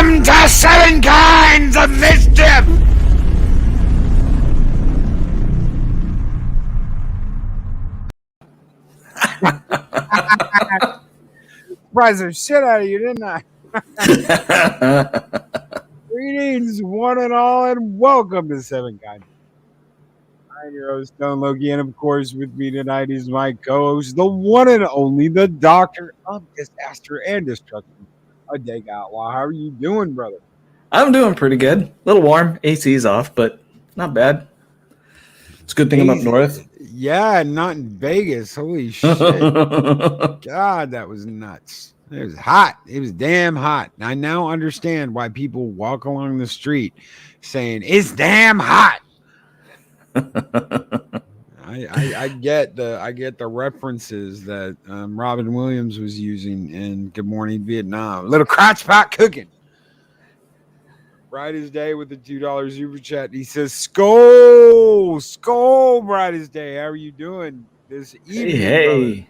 Welcome to Seven Kinds of Mischief! Surprised the shit out of you, didn't I? Greetings, one and all, and welcome to Seven Kinds. I'm your host, Stone Loki, and of course, with me tonight is my co-host, the one and only, the Doctor of Disaster and Destruction, Adega Outlaw. How are you doing, brother? I'm doing pretty good. A little warm. AC's off, but not bad. It's a good thing I'm up north. Yeah, not in Vegas. Holy shit. God, that was nuts. It was hot. It was damn hot. I now understand why people walk along the street saying, it's damn hot. I get the references that Robin Williams was using in Good Morning Vietnam. A little crotch pot cooking. Brightest Day with the $2 super chat. He says, Skull, Brightest Day. How are you doing this evening, Hey. brother?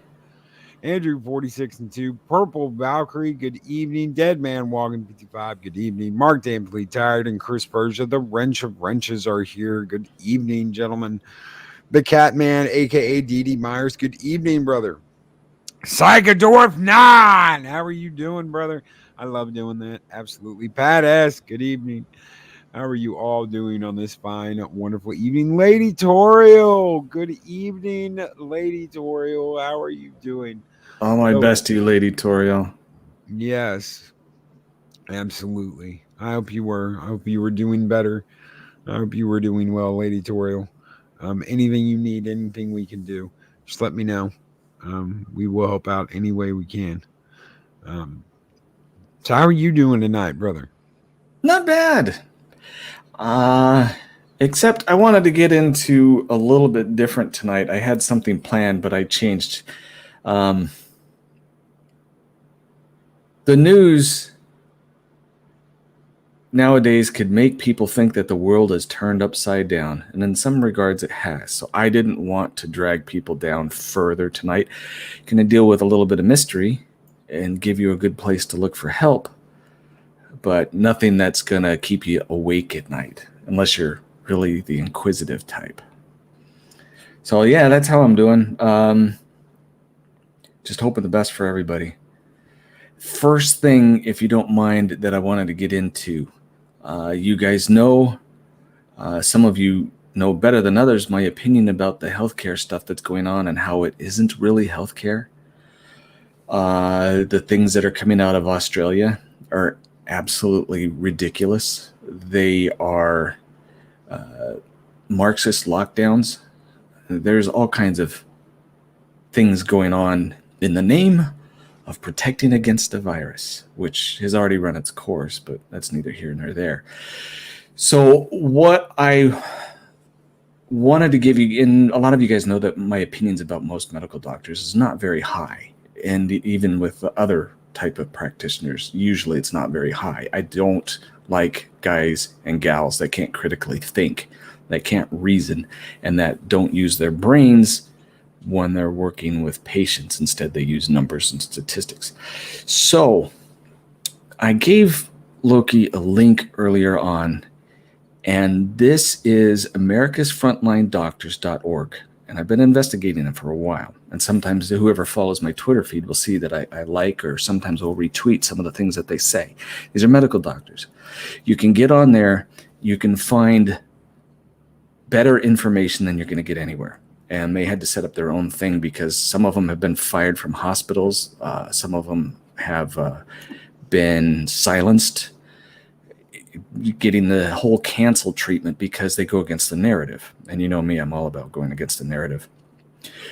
Andrew 46 and 2. Purple Valkyrie, good evening. Dead Man Walking 55, good evening. Mark Dampley Tired and Chris Persia, the Wrench of Wrenches are here. Good evening, gentlemen. The Catman, aka Dee Myers, good evening, brother. Psychodorf 9, how are you doing, brother? I love doing that. Absolutely. Pat S, good evening. How are you all doing on this fine, wonderful evening? Lady Toriel, good evening, Lady Toriel. How are you doing? All my best to you, Lady Toriel. Yes, absolutely. I hope you were. I hope you were doing better. I hope you were doing well, Lady Toriel. Anything you need, anything we can do, just let me know. We will help out any way we can. So how are you doing tonight, brother? Not bad. Except I wanted to get into a little bit different tonight. I had something planned, but I changed. The news nowadays could make people think that the world is turned upside down, and in some regards it has. So I didn't want to drag people down further tonight. Going to deal with a little bit of mystery and give you a good place to look for help, but nothing that's going to keep you awake at night, unless you're really the inquisitive type. So yeah, that's how I'm doing. Just hoping the best for everybody. First thing, if you don't mind, that I wanted to get into, you guys know, some of you know better than others, my opinion about the healthcare stuff that's going on and how it isn't really healthcare. The things that are coming out of Australia are absolutely ridiculous. They are Marxist lockdowns. There's all kinds of things going on in the name of protecting against a virus, which has already run its course, but that's neither here nor there. So what I wanted to give you, and a lot of you guys know that my opinions about most medical doctors is not very high. And even with the other type of practitioners, usually it's not very high. I don't like guys and gals that can't critically think, that can't reason, and that don't use their brains when they're working with patients. Instead, they use numbers and statistics. So I gave Loki a link earlier on, and this is americasfrontlinedoctors.org. And I've been investigating them for a while. And sometimes whoever follows my Twitter feed will see that I like, or sometimes will retweet some of the things that they say. These are medical doctors. You can get on there. You can find better information than you're going to get anywhere. And they had to set up their own thing because some of them have been fired from hospitals. Some of them have been silenced, getting the whole cancel treatment because they go against the narrative. And you know me, I'm all about going against the narrative.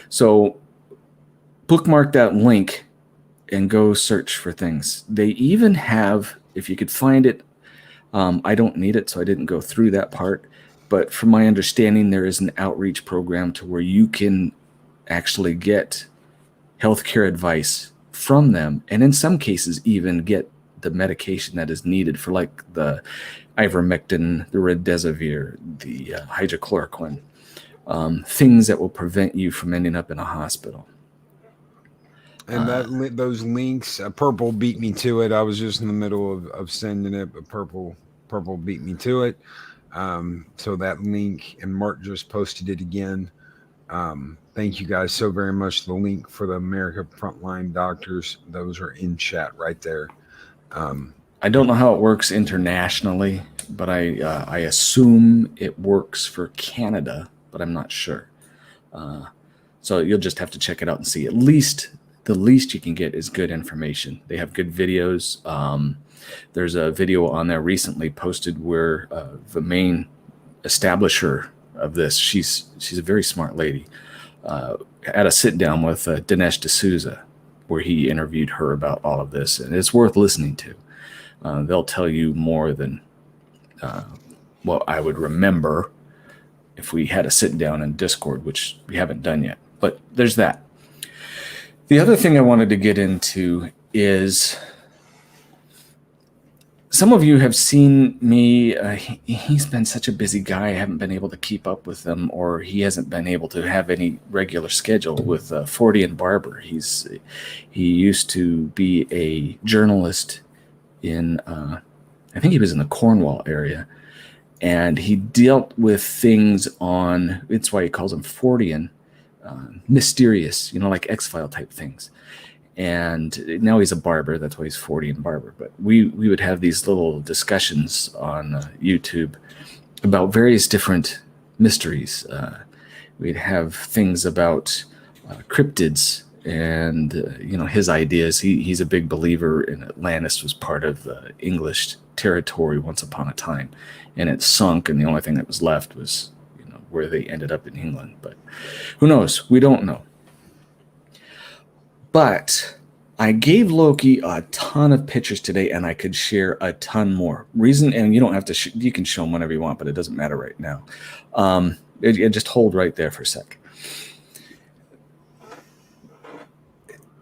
So bookmark that link and go search for things. They even have, if you could find it, I don't need it, so I didn't go through that part. But from my understanding, there is an outreach program to where you can actually get healthcare advice from them. And in some cases, even get the medication that is needed for, like the ivermectin, the remdesivir, the hydrochloroquine, things that will prevent you from ending up in a hospital. And those links, Purple beat me to it. I was just in the middle of sending it, but Purple beat me to it. So that link, and Mark just posted it again. Thank you guys so very much. The link for the America Frontline Doctors, those are in chat right there. I don't know how it works internationally, but I assume it works for Canada, but I'm not sure. So you'll just have to check it out and see. At least the least you can get is good information. They have good videos. There's a video on there recently posted where the main establisher of this, she's a very smart lady, had a sit down with Dinesh D'Souza, where he interviewed her about all of this, and it's worth listening to. They'll tell you more than what I would remember if we had a sit down in Discord, which we haven't done yet. But there's that. The other thing I wanted to get into is some of you have seen me. He's been such a busy guy. I haven't been able to keep up with him, or he hasn't been able to have any regular schedule with Fortean Barber. He used to be a journalist in, I think he was in the Cornwall area, and he dealt with things on, it's why he calls them Fortean, mysterious, like X-File type things. And now he's a barber. That's why he's Fortean Barber. But we would have these little discussions on YouTube about various different mysteries. We'd have things about cryptids and his ideas. He's a big believer in Atlantis was part of English territory once upon a time, and it sunk, and the only thing that was left was where they ended up in England. But who knows? We don't know. But I gave Loki a ton of pictures today, and I could share a ton more. Reason, and you don't have to. You can show them whenever you want, but it doesn't matter right now. Just hold right there for a sec.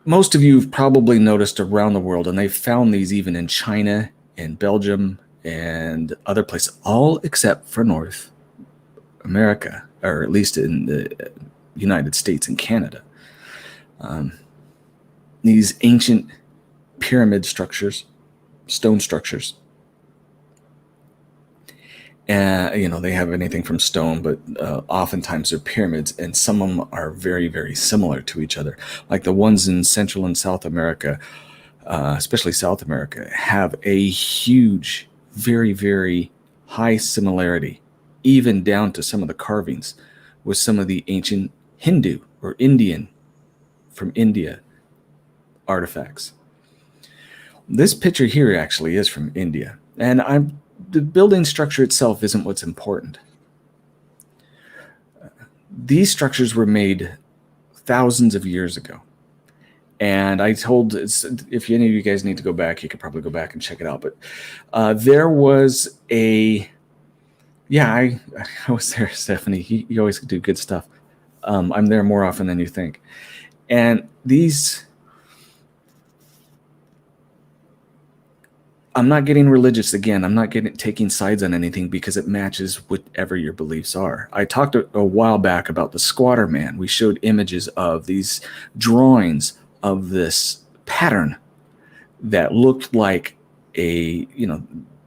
Most of you have probably noticed around the world, and they've found these even in China and Belgium and other places, all except for North America, or at least in the United States and Canada. These ancient pyramid structures, stone structures. They have anything from stone, but oftentimes they're pyramids, and some of them are very, very similar to each other. Like the ones in Central and South America, especially South America, have a huge, very, very high similarity, even down to some of the carvings with some of the ancient Hindu or Indian from India artifacts. This picture here actually is from India, and the building structure itself isn't what's important. These structures were made thousands of years ago. And I told, if any of you guys need to go back, you could probably go back and check it out. But there was I was there, Stephanie. You always do good stuff. I'm there more often than you think. And I'm not getting religious again. I'm not taking sides on anything because it matches whatever your beliefs are. I talked a while back about the squatter man. We showed images of these drawings of this pattern that looked like the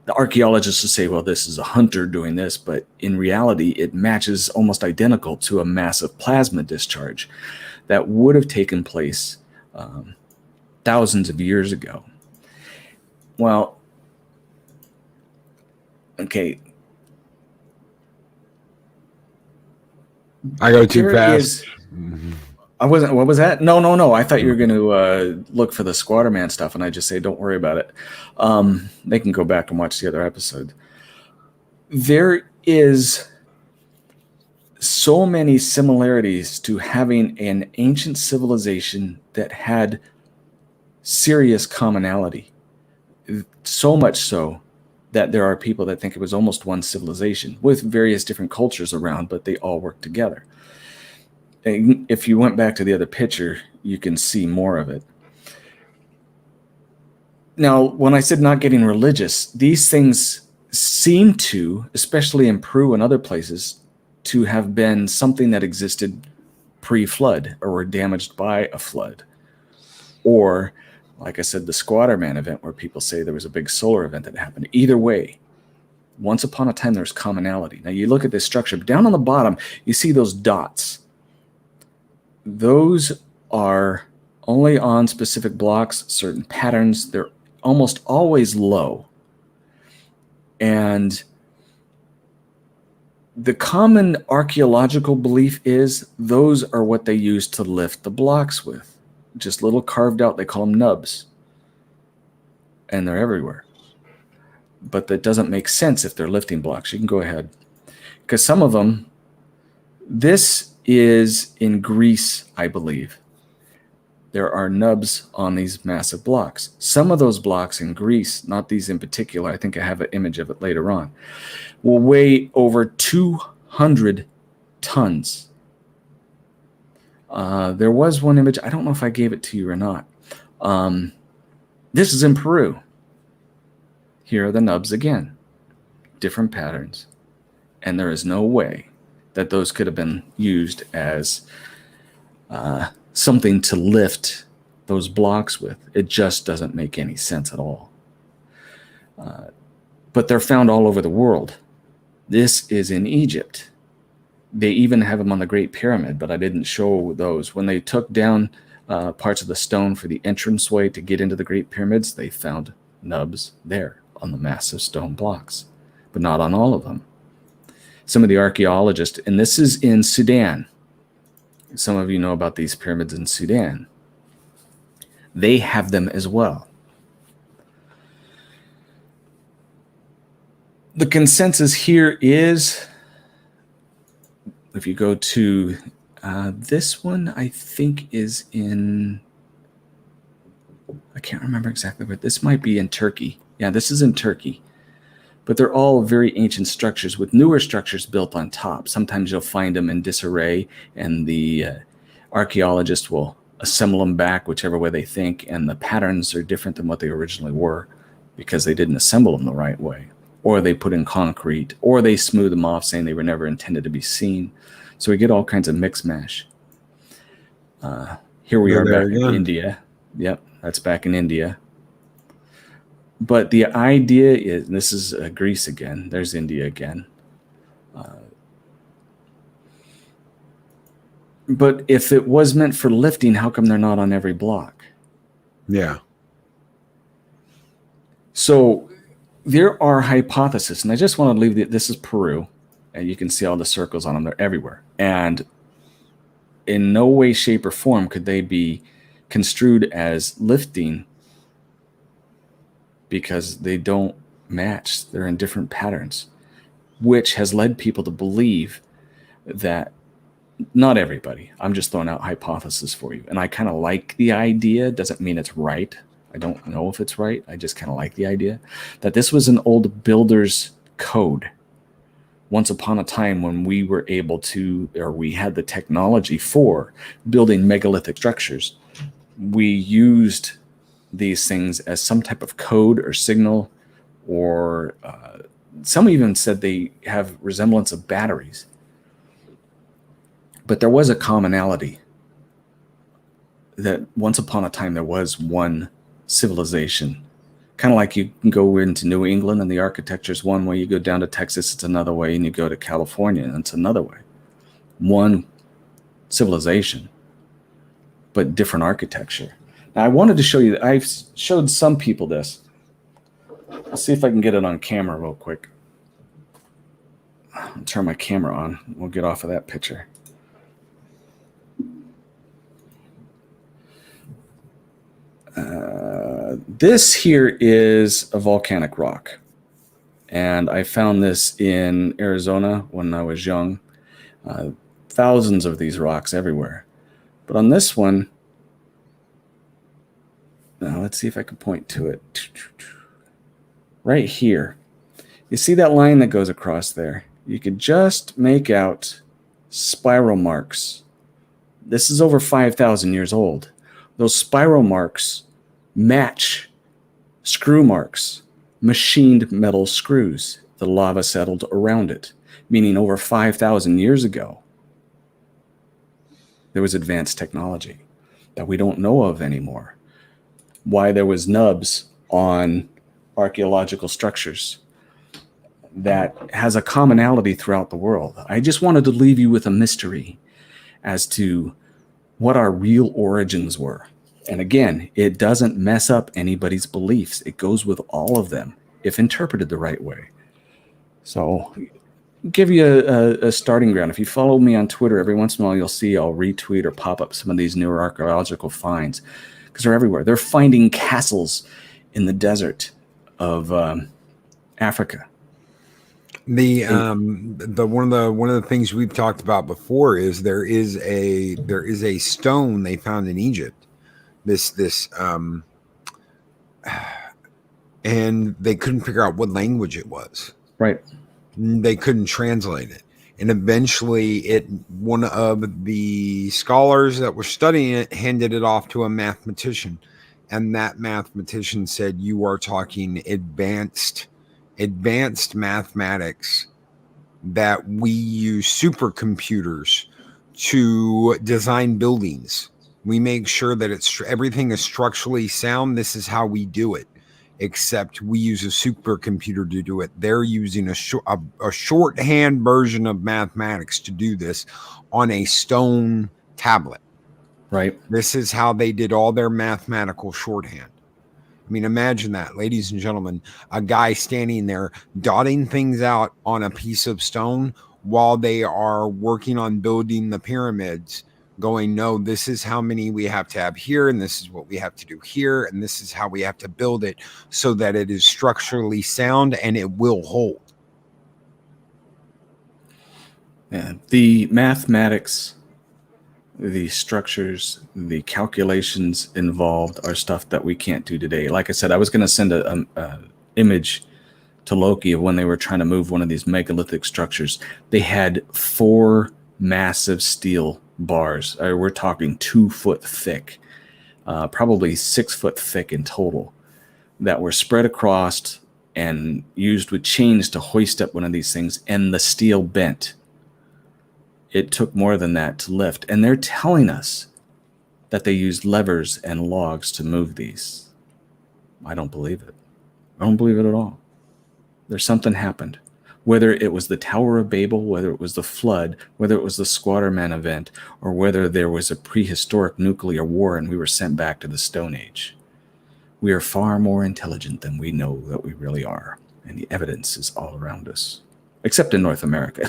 archaeologists would say, well, this is a hunter doing this, but in reality, it matches almost identical to a massive plasma discharge that would have taken place thousands of years ago. Well, okay. I go too fast. I wasn't. What was that? No. I thought you were going to look for the squatter man stuff, and I just say, don't worry about it. They can go back and watch the other episode. There is so many similarities to having an ancient civilization that had serious commonality. So much so that there are people that think it was almost one civilization with various different cultures around, but they all work together. And if you went back to the other picture, you can see more of it. Now, when I said not getting religious, these things seem to, especially in Peru and other places, to have been something that existed pre-flood or were damaged by a flood. or, like I said, the Squatter Man event, where people say there was a big solar event that happened. Either way, once upon a time, there's commonality. Now, you look at this structure. Down on the bottom, you see those dots. Those are only on specific blocks, certain patterns. They're almost always low. And the common archaeological belief is those are what they use to lift the blocks with. Just little carved out, they call them nubs. And they're everywhere. But that doesn't make sense if they're lifting blocks. You can go ahead. Because some of them, this is in Greece, I believe. There are nubs on these massive blocks. Some of those blocks in Greece, not these in particular, I think I have an image of it later on, will weigh over 200 tons. There was one image, I don't know if I gave it to you or not. This is in Peru. Here are the nubs again, different patterns. And there is no way that those could have been used as something to lift those blocks with. It just doesn't make any sense at all. But they're found all over the world. This is in Egypt. They even have them on the Great Pyramid, but I didn't show those. When they took down parts of the stone for the entranceway to get into the Great Pyramids, they found nubs there on the massive stone blocks, but not on all of them. Some of the archaeologists, and this is in Sudan. Some of you know about these pyramids in Sudan. They have them as well. The consensus here is, if you go to this one, I think is in, I can't remember exactly where, this might be in Turkey. Yeah, this is in Turkey. But they're all very ancient structures with newer structures built on top. Sometimes you'll find them in disarray, and the archaeologist will assemble them back whichever way they think, and the patterns are different than what they originally were because they didn't assemble them the right way, or they put in concrete, or they smooth them off saying they were never intended to be seen. So we get all kinds of mix mash. Here we are back in India. Yep, that's back in India. But the idea is, and this is Greece again. There's India again. But if it was meant for lifting, how come they're not on every block? Yeah. So there are hypotheses, and I just want to leave this is Peru, and you can see all the circles on them. They're everywhere. And in no way, shape, or form could they be construed as lifting, because they don't match. They're in different patterns, which has led people to believe that, not everybody, I'm just throwing out hypotheses for you. And I kind of like the idea. Doesn't mean it's right. I don't know if it's right. I just kind of like the idea that this was an old builder's code. Once upon a time when we were able to, or we had the technology for building megalithic structures, we used these things as some type of code or signal, or some even said they have resemblance of batteries. But there was a commonality that once upon a time there was one civilization. Kind of like you can go into New England and the architecture is one way, you go down to Texas, it's another way, and you go to California and it's another way. One civilization, but different architecture. Now, I wanted to show you that I've showed some people this. Let's see if I can get it on camera real quick. I'll turn my camera on. We'll get off of that picture. This here is a volcanic rock. And I found this in Arizona when I was young. Thousands of these rocks everywhere. But on this one, now let's see if I can point to it. Right here. You see that line that goes across there? You could just make out spiral marks. This is over 5,000 years old. Those spiral marks match screw marks, machined metal screws. The lava settled around it, meaning over 5,000 years ago, there was advanced technology that we don't know of anymore. why there was nubs on archaeological structures that has a commonality throughout the world. I just wanted to leave you with a mystery as to what our real origins were. And again, it doesn't mess up anybody's beliefs. It goes with all of them if interpreted the right way. So give you a starting ground. If you follow me on Twitter, every once in a while you'll see I'll retweet or pop up some of these newer archaeological finds because they're everywhere. They're finding castles in the desert of Africa. The one of the things we've talked about before is there is a stone they found in Egypt. And they couldn't figure out what language it was. Right. They couldn't translate it. And eventually one of the scholars that were studying it handed it off to a mathematician. And that mathematician said, "You are talking advanced mathematics that we use supercomputers to design buildings. We make sure that everything is structurally sound. This is how we do it. Except we use a supercomputer to do it. They're using a shorthand version of mathematics to do this on a stone tablet." Right. This is how they did all their mathematical shorthand. I mean, imagine that, ladies and gentlemen, a guy standing there dotting things out on a piece of stone while they are working on building the pyramids, going, "No, this is how many we have to have here, and this is what we have to do here, and this is how we have to build it so that it is structurally sound and it will hold." Yeah, the mathematics, the structures, the calculations involved are stuff that we can't do today. Like I said, I was going to send an image to Loki of when they were trying to move one of these megalithic structures. They had 4 massive steel bars. We're talking 2 foot thick, probably 6 foot thick in total, that were spread across and used with chains to hoist up one of these things, and the steel bent. It took more than that to lift. And they're telling us that they used levers and logs to move these. I don't believe it. I don't believe it at all. There's something happened. Whether it was the Tower of Babel, whether it was the flood, whether it was the Squatterman event, or whether there was a prehistoric nuclear war and we were sent back to the Stone Age. We are far more intelligent than we know that we really are. And the evidence is all around us. Except in North America.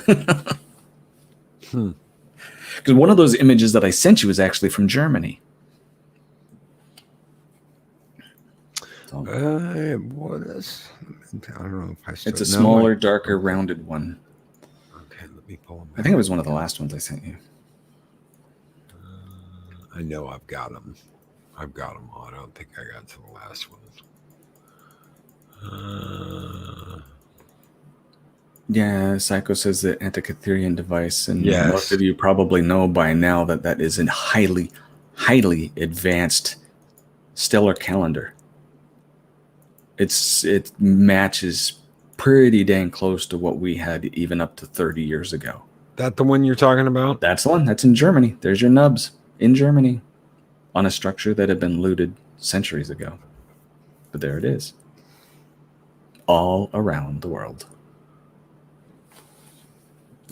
Because one of those images that I sent you was actually from Germany. What is? I don't know if I. It's a smaller, darker, rounded one. Okay, let me pull them. I think it was one of the last ones I sent you. I know I've got them. I've got them all. I don't think I got to the last one. Yeah, Psycho says the Antikytherian device, and most of you probably know by now that that is a highly, highly advanced stellar calendar. It matches pretty dang close to what we had even up to 30 years ago. That the one you're talking about? That's the one. That's in Germany. There's your nubs in Germany on a structure that had been looted centuries ago. But there it is. All around the world.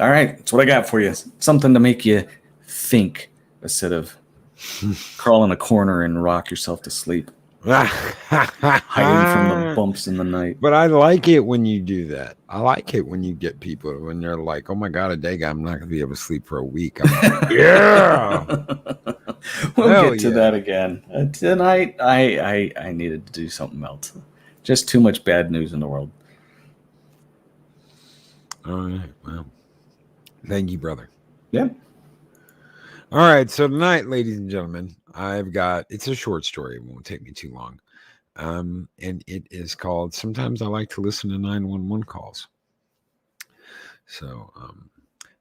All right, that's what I got for you. Something to make you think instead of crawl in a corner and rock yourself to sleep. Hiding from the bumps in the night. But I like it when you do that. I like it when you get people when they're like, "Oh my God, Adega, I'm not going to be able to sleep for a week." I'm like, yeah. We'll get to that again. Tonight, I needed to do something else. Just too much bad news in the world. All right, well. Thank you, brother. Yeah. All right. So tonight, ladies and gentlemen, it's a short story. It won't take me too long. And it is called Sometimes I Like to Listen to 911 Calls. So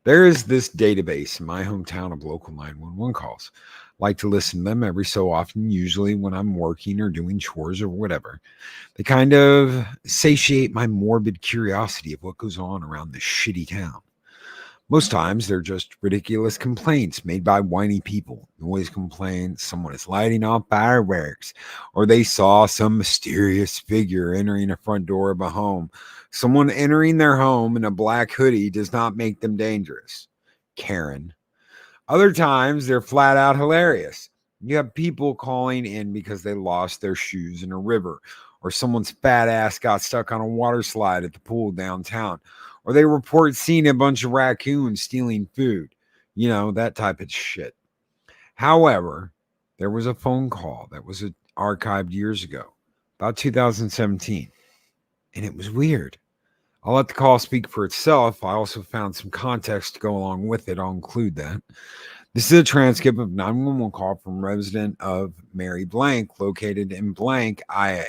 there is this database in my hometown of local 911 calls. Like to listen to them every so often, usually when I'm working or doing chores or whatever. They kind of satiate my morbid curiosity of what goes on around this shitty town. Most times they're just ridiculous complaints made by whiny people. Noise complaints, someone is lighting off fireworks, or they saw some mysterious figure entering a front door of a home. Someone entering their home in a black hoodie does not make them dangerous. Karen. Other times they're flat out hilarious. You have people calling in because they lost their shoes in a river, or someone's fat ass got stuck on a water slide at the pool downtown, or they report seeing a bunch of raccoons stealing food. That type of shit. However, there was a phone call that was archived years ago, about 2017, and it was weird. I'll let the call speak for itself. I also found some context to go along with it. I'll include that. This is a transcript of 911 call from resident of Mary Blank, located in Blank, IA.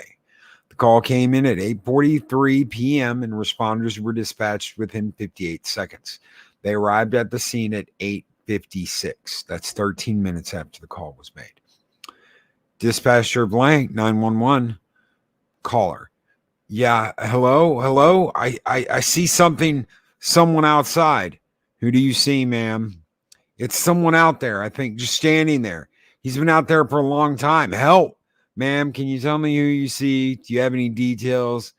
The call came in at 8:43 p.m. and responders were dispatched within 58 seconds. They arrived at the scene at 8:56. That's 13 minutes after the call was made. Dispatcher Blank, 911, caller. Yeah, hello. I see someone outside. Who do you see, ma'am? It's someone out there, I think, just standing there. He's been out there for a long time. Help. Ma'am, can you tell me who you see? Do you have any details?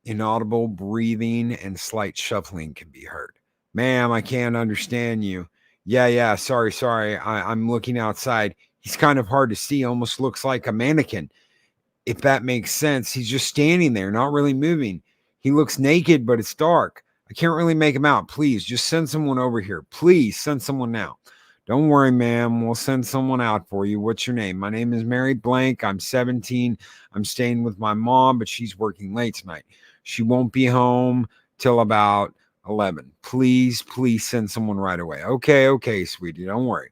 Inaudible breathing and slight shuffling can be heard. Ma'am, I can't understand you. Yeah. Sorry. I'm looking outside. He's kind of hard to see, almost looks like a mannequin. If that makes sense, he's just standing there, not really moving. He looks naked, but it's dark. I can't really make him out. Please, just send someone over here. Please, send someone now. Don't worry, ma'am. We'll send someone out for you. What's your name? My name is Mary Blank. I'm 17. I'm staying with my mom, but she's working late tonight. She won't be home till about 11. Please send someone right away. Okay, sweetie. Don't worry.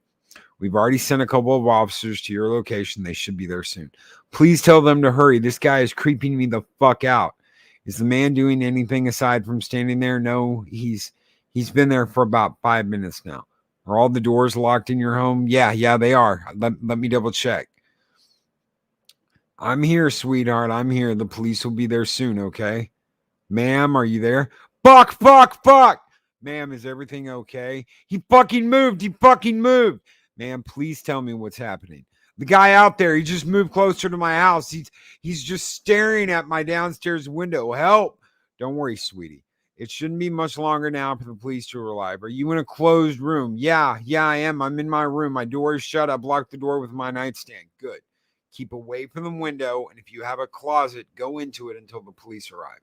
We've already sent a couple of officers to your location. They should be there soon. Please tell them to hurry. This guy is creeping me the fuck out. Is the man doing anything aside from standing there? No, he's been there for about 5 minutes now. Are all the doors locked in your home? Yeah, they are. Let me double check. I'm here, sweetheart. I'm here. The police will be there soon, okay? Ma'am, are you there? Fuck. Ma'am, is everything okay? He fucking moved. Ma'am, please tell me what's happening. The guy out there, he just moved closer to my house. He's just staring at my downstairs window. Help. Don't worry, sweetie. It shouldn't be much longer now for the police to arrive. Are you in a closed room? Yeah, I am. I'm in my room. My door is shut. I blocked the door with my nightstand. Good. Keep away from the window, and if you have a closet, go into it until the police arrive.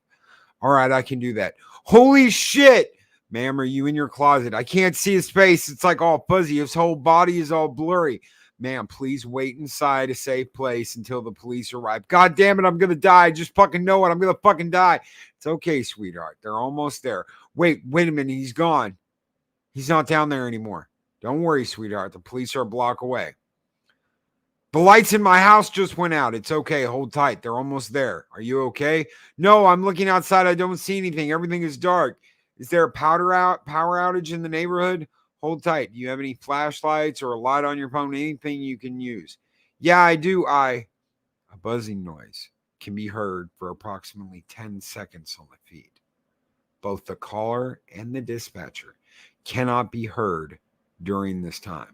All right, I can do that. Holy shit! Ma'am, are you in your closet? I can't see his face. It's like all fuzzy. His whole body is all blurry. Ma'am, please wait inside a safe place until the police arrive. God damn it, I'm going to die. Just fucking know it. I'm going to fucking die. It's okay, sweetheart. They're almost there. Wait a minute. He's gone. He's not down there anymore. Don't worry, sweetheart. The police are a block away. The lights in my house just went out. It's okay. Hold tight. They're almost there. Are you okay? No, I'm looking outside. I don't see anything. Everything is dark. Is there a power outage in the neighborhood? Hold tight. Do you have any flashlights or a light on your phone? Anything you can use? Yeah, I do. A buzzing noise can be heard for approximately 10 seconds on the feed. Both the caller and the dispatcher cannot be heard during this time.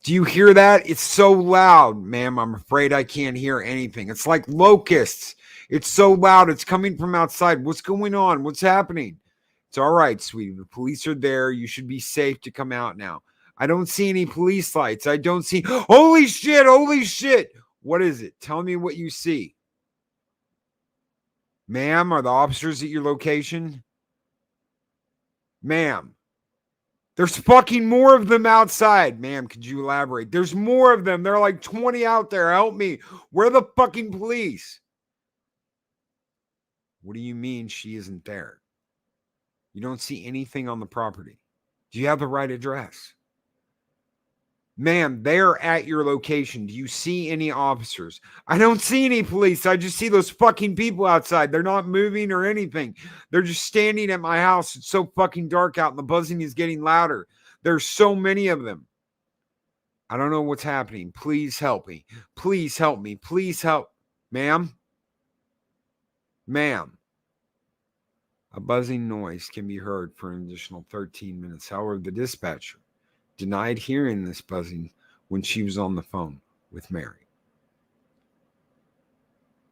Do you hear that? It's so loud, ma'am. I'm afraid I can't hear anything. It's like locusts. It's so loud. It's coming from outside. What's going on? What's happening? It's all right, sweetie. The police are there. You should be safe to come out now. I don't see any police lights. I don't see. Holy shit. What is it? Tell me what you see. Ma'am, are the officers at your location? Ma'am. There's fucking more of them outside. Ma'am, could you elaborate? There's more of them. There are like 20 out there. Help me. Where are the fucking police? What do you mean she isn't there? You don't see anything on the property. Do you have the right address? Ma'am, they're at your location. Do you see any officers? I don't see any police. I just see those fucking people outside. They're not moving or anything. They're just standing at my house. It's so fucking dark out and the buzzing is getting louder. There's so many of them. I don't know what's happening. Please help me. Please help me. Please help. Ma'am? A buzzing noise can be heard for an additional 13 minutes. However, the dispatcher denied hearing this buzzing when she was on the phone with Mary.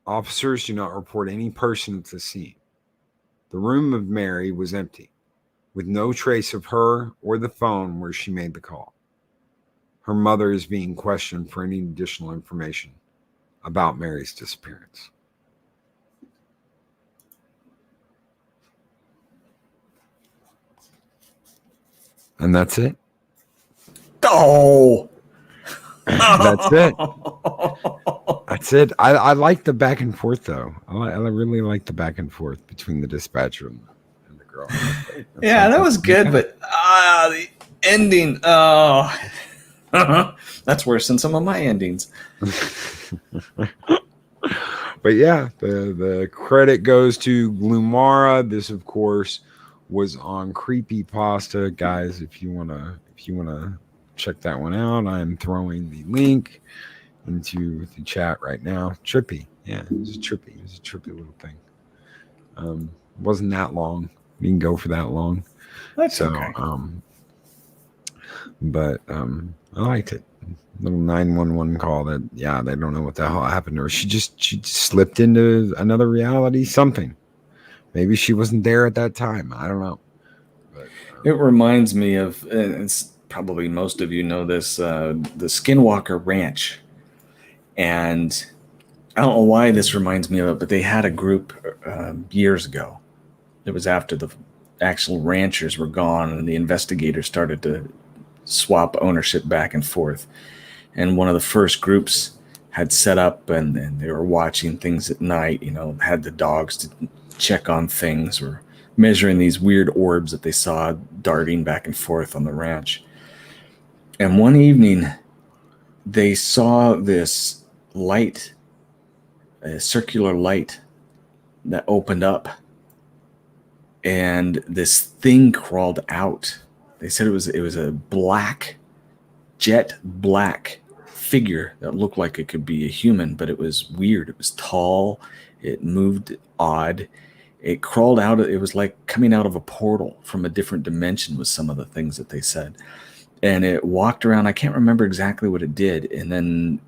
Officers do not report any person at the scene. The room of Mary was empty, with no trace of her or the phone where she made the call. Her mother is being questioned for any additional information about Mary's disappearance. And that's it. Oh! That's it. That's it. I like the back and forth, though. I really like the back and forth between the dispatcher and the girl. Yeah, that was good, but the ending. Oh, that's worse than some of my endings. But yeah, the credit goes to Glumara. This, of course, was on Creepypasta, guys. If you wanna check that one out, I'm throwing the link into the chat right now. Trippy, yeah, it was a trippy little thing. Wasn't that long. We can go for that long. That's so, okay. But I liked it. Little 911 call that they don't know what the hell happened to her. She just slipped into another reality. Something. Maybe she wasn't there at that time. I don't know. But, it reminds me of, it's probably most of you know this, the Skinwalker Ranch. And I don't know why this reminds me of it, but they had a group years ago. It was after the actual ranchers were gone and the investigators started to swap ownership back and forth. And one of the first groups had set up and they were watching things at night, had the dogs to check on things or measuring these weird orbs that they saw darting back and forth on the ranch. And one evening they saw this light, a circular light that opened up and this thing crawled out. They said it was a jet black figure that looked like it could be a human, but it was weird. It was tall. It moved odd. It crawled out. It was like coming out of a portal from a different dimension was some of the things that they said. And it walked around. I can't remember exactly what it did. And then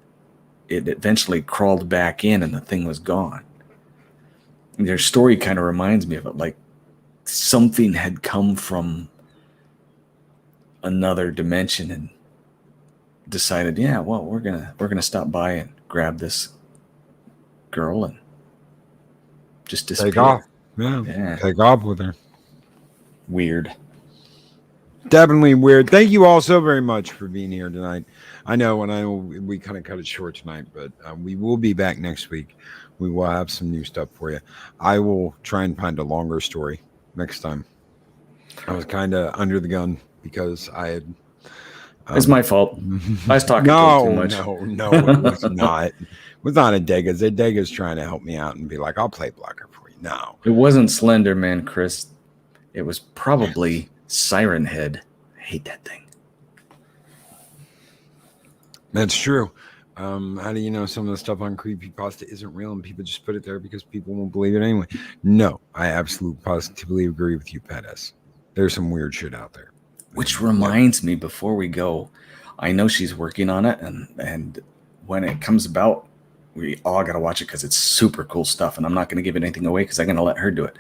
it eventually crawled back in and the thing was gone. Their story kind of reminds me of it, like something had come from another dimension and decided, we're gonna stop by and grab this girl and just disappear. Take off. Yeah. Take off with her. Weird. Definitely weird. Thank you all so very much for being here tonight. I know we kind of cut it short tonight, but we will be back next week. We will have some new stuff for you. I will try and find a longer story next time. I was kind of under the gun because I had. It's my fault. I was talking too much. No, it was not. It was not Adega's. Adega's trying to help me out and be like, I'll play blocker for you. No. It wasn't Slender Man, Chris. It was probably Siren Head. I hate that thing. That's true. How do you know some of the stuff on Creepypasta isn't real and people just put it there because people won't believe it anyway? No, I absolutely positively agree with you, Pettis. There's some weird shit out there. Which reminds me, before we go, I know she's working on it, and when it comes about, we all got to watch it because it's super cool stuff, and I'm not going to give anything away because I'm going to let her do it.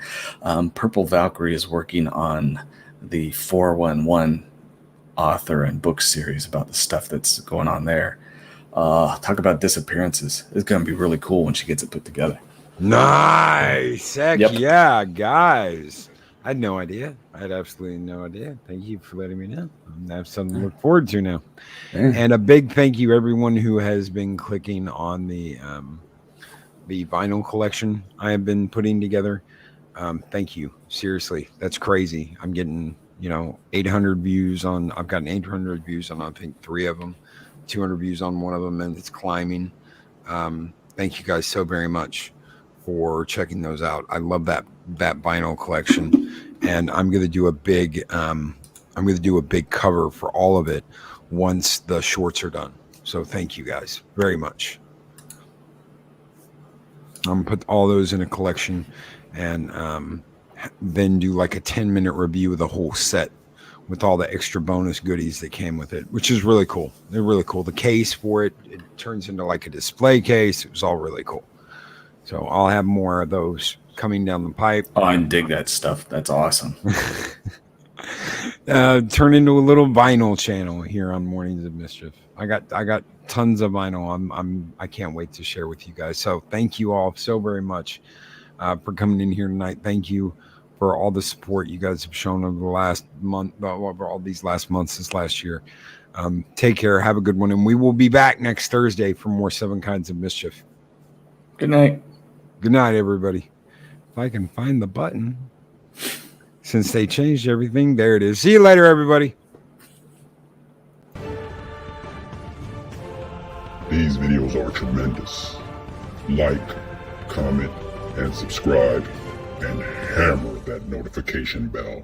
Purple Valkyrie is working on the 411 author and book series about the stuff that's going on there. Talk about disappearances. It's going to be really cool when she gets it put together. Nice. Heck yeah, guys. I had no idea. I had absolutely no idea. Thank you for letting me know. I have something to look forward to now. Yeah. And a big thank you everyone who has been clicking on the vinyl collection I have been putting together. Thank you. Seriously, that's crazy. I'm getting 800 views on. I've gotten 800 views on I think 3 of them, 200 views on one of them, and it's climbing. Thank you guys so very much for checking those out. I love that vinyl collection, and I'm gonna do a big cover for all of it once the shorts are done. So thank you guys very much. I'm gonna put all those in a collection and then do like a 10-minute review of the whole set with all the extra bonus goodies that came with it, which is really cool. They're really cool. The case for it turns into like a display case. It was all really cool. So I'll have more of those coming down the pipe. Oh, I dig that stuff. That's awesome. Turn into a little vinyl channel here on Mornings of Mischief. I got tons of vinyl. I can't wait to share with you guys. So thank you all so very much for coming in here tonight. Thank you for all the support you guys have shown over the last month, over all these last months, this last year. Take care. Have a good one. And we will be back next Thursday for more 7 Kinds of Mischief. Good night. Good night, everybody. If I can find the button, since they changed everything, there it is. See you later, everybody. These videos are tremendous. Like, comment, and subscribe, and hammer that notification bell.